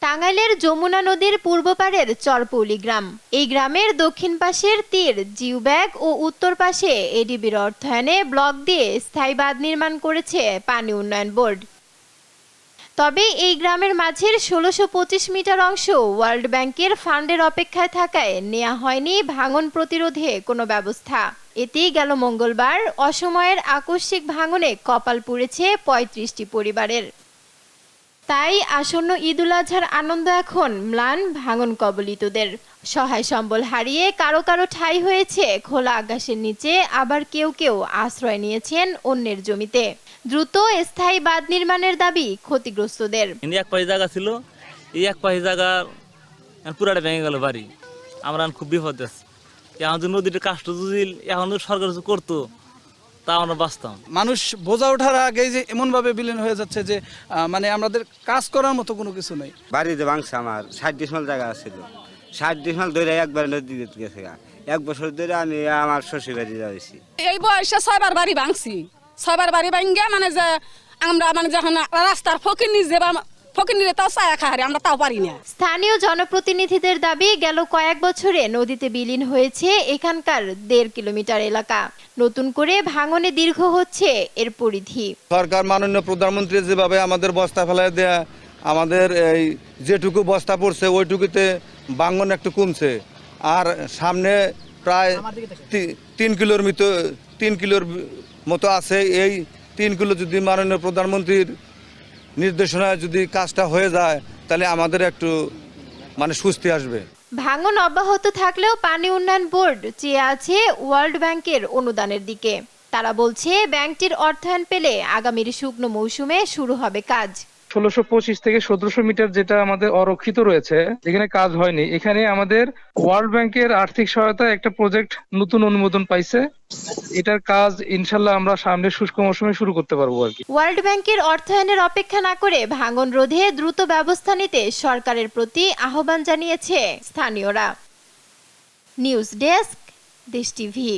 টাঙ্গাইলের যমুনা নদীর পূর্ব পাড়ের চরপৌলি গ্রাম। এই গ্রামের দক্ষিণ পাশের তীর জিউব্যাগ ও উত্তর পাশে এডিবির অর্থায়নে ব্লক দিয়ে স্থায়ী বাঁধ নির্মাণ করেছে পানি উন্নয়ন বোর্ড। তবে এই গ্রামের মাঝের ১৬২৫ মিটার অংশ ওয়ার্ল্ড ব্যাংকের ফান্ডের অপেক্ষায় থাকায় নেওয়া হয়নি ভাঙন প্রতিরোধে কোনো ব্যবস্থা। এতেই গেল মঙ্গলবার অসময়ের আকস্মিক ভাঙনে কপাল পুড়েছে ৩৫টি পরিবারের। তাই আসন্ন ঈদুল আজহার আনন্দ এখন ম্লান ভাঙন কবলিতদের। সহায় সম্বল হারিয়ে কারো কারো ঠাঁই হয়েছে খোলা আকাশের নিচে, আবার কেউ কেউ আশ্রয় নিয়েছেন অন্যের জমিতে। দ্রুত স্থায়ী বাঁধ নির্মাণের দাবি ক্ষতিগ্রস্তদের। এক পাশে জায়গা ছিল, এই এক পাশে জায়গা পুরাটা ভেঙে গেল বাড়ি। আমরা খুব বিপদ আছি। এখন যদি নদীটা কাষ্ট যদি এখন সরকার করতো তা আমরা বাঁচতাম। মানুষ বোঝা ওঠার আগে যে এমন ভাবে বিলীন হয়ে যাচ্ছে যে মানে আমাদের কাজ করার মতো কোনো কিছু নেই। বাড়িতে ভাঙছে আমার ৬০ ডিসমাল জায়গা ছিল, ৬০ ডিসমাল ধরে একবার নদী গেছে। ১ বছর ধরে আমি আমার শ্বশুর বাড়ি যাচ্ছি। এই বয়সে ৬বার বাড়ি ভাঙছি, ৬বার বাড়ি ভাঙে মানে যে আমরা মানে যখন রাস্তার ফকির যে ফকির তাও ছায়া খাহারে আমরা তাও পারি না। স্থানীয় জনপ্রতিনিধিদের দাবি গেল কয়েক বছরে নদীতে বিলীন হয়েছে এখানকার ১.৫ কিলোমিটার এলাকা। নতুন করে ভাঙনে দীর্ঘ হচ্ছে এর পরিধি। সরকার মাননীয় প্রধানমন্ত্রী যেভাবে আমাদের বস্তা ফেলায় দেয়া, আমাদের এই যেটুকু বস্তা পড়ছে ওইটুকুতে ভাঙন একটু কমছে। আর সামনে প্রায় ৩ কিলোর মতো আছে। এই ৩ কিলো যদি মাননীয় প্রধানমন্ত্রীর নির্দেশনায় যদি কাজটা হয়ে যায় তাহলে আমাদের একটু মানে স্বস্তি আসবে। ভাঙন অব্যাহত থাকলেও পানি উন্নয়ন বোর্ড চেয়ে আছে ওয়ার্ল্ড ব্যাংকের অনুদানের দিকে। তারা বলছে ব্যাংকটির অর্থায়ন পেলে আগামীর শুকনো মৌসুমে শুরু হবে কাজ। ১৬২৫ থেকে ১৭০০ মিটার যেটা আমাদের অরক্ষিত রয়েছে, এখানে কাজ হয়নি। এখানে আমাদের ওয়ার্ল্ড ব্যাংকের আর্থিক সহায়তায় একটা প্রজেক্ট নতুন অনুমোদন পাইছে। এটার কাজ ইনশাল্লাহ আমরা সামনের শুষ্ক মৌসুমে শুরু করতে পারবো আর কি। ওয়ার্ল্ড ব্যাংকের অর্থায়নের অপেক্ষা না করে ভাঙন রোধে দ্রুত ব্যবস্থা নিতে সরকারের প্রতি আহ্বান জানিয়েছে স্থানীয়রা। নিউজ ডেস্ক, দেশ টিভি।